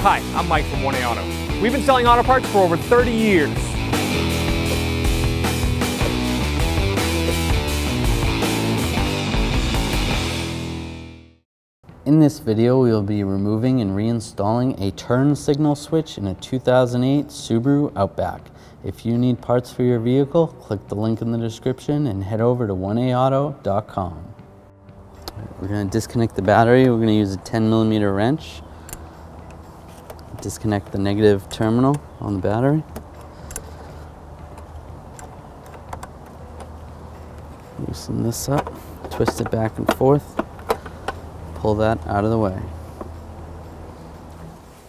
Hi, I'm Mike from 1A Auto. We've been selling auto parts for over 30 years. In this video, we will be removing and reinstalling a turn signal switch in a 2008 Subaru Outback. If you need parts for your vehicle, click the link in the description and head over to 1aauto.com. We're going to disconnect the battery. We're going to use a 10mm wrench. Disconnect the negative terminal on the battery. Loosen this up, twist it back and forth. Pull that out of the way.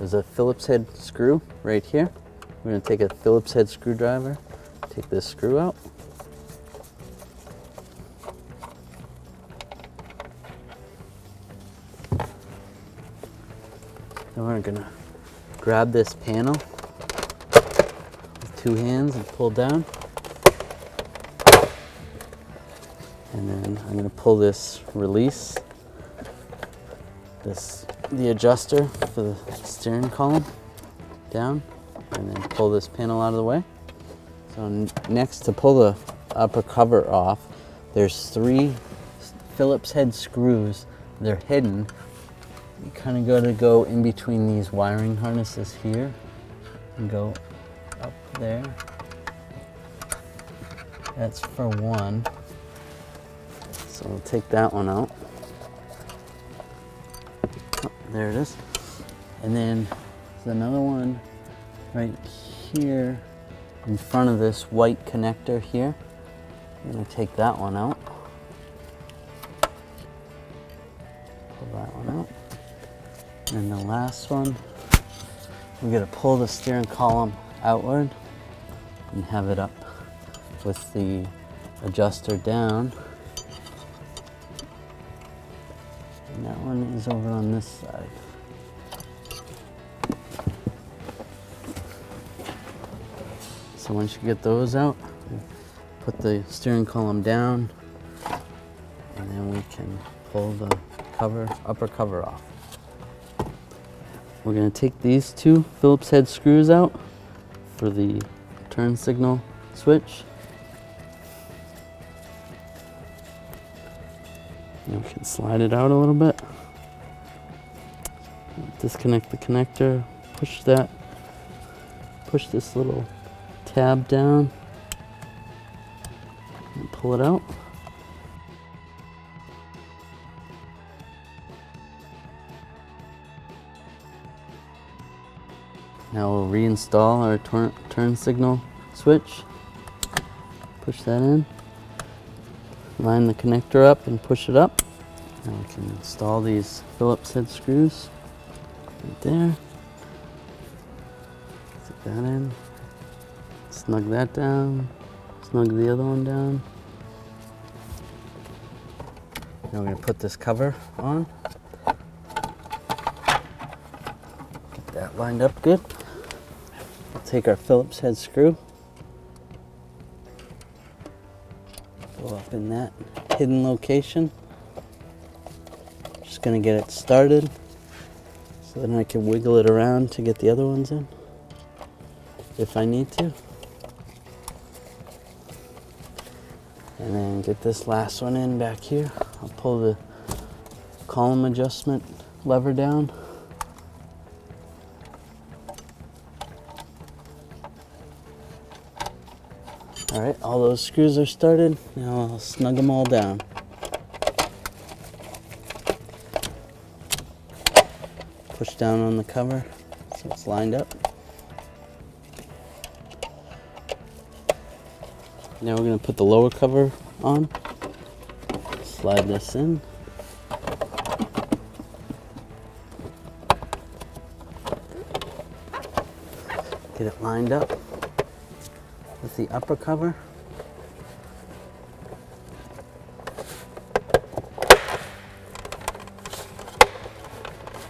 There's a Phillips head screw right here. We're going to take a Phillips head screwdriver, take this screw out. Then we're going to grab this panel with two hands and pull down. And then I'm going to pull this release, the adjuster for the steering column down, and then pull this panel out of the way. So next, to pull the upper cover off, there's 3 Phillips head screws. They're hidden. You kind of got to go in between these wiring harnesses here and go up there. That's for one. So we'll take that one out. Oh, there it is. And then there's another one right here in front of this white connector here. I'm going to take that one out. Pull that one out. And the last one, we're going to pull the steering column outward and have it up with the adjuster down. And that one is over on this side. So once you get those out, put the steering column down, and then we can pull the upper cover off. We're going to take these 2 Phillips head screws out for the turn signal switch. And we can slide it out a little bit. Disconnect the connector, push this little tab down, and pull it out. Now we'll reinstall our turn signal switch. Push that in. Line the connector up and push it up. Now we can install these Phillips head screws right there. Stick that in. Snug that down. Snug the other one down. Now we're going to put this cover on. Get that lined up good. We'll take our Phillips head screw. Go up in that hidden location. Just going to get it started so then I can wiggle it around to get the other ones in if I need to. And then get this last one in back here. I'll pull the column adjustment lever down. All right, all those screws are started. Now I'll snug them all down. Push down on the cover so it's lined up. Now we're going to put the lower cover on. Slide this in. Get it lined up with the upper cover.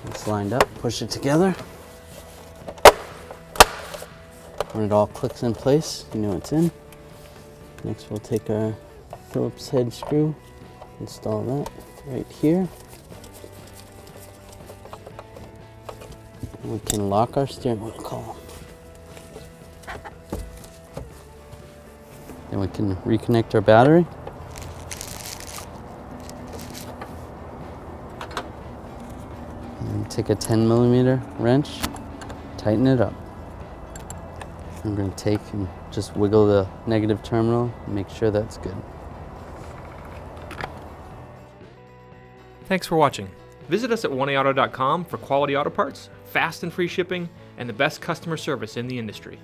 It's lined up, push it together. When it all clicks in place, you know it's in. Next we'll take our Phillips head screw, install that right here. We can lock our steering wheel column. Then we can reconnect our battery. And take a 10mm wrench, tighten it up. I'm going to take and just wiggle the negative terminal and make sure that's good. Thanks for watching. Visit us at oneauto.com for quality auto parts, fast and free shipping, and the best customer service in the industry.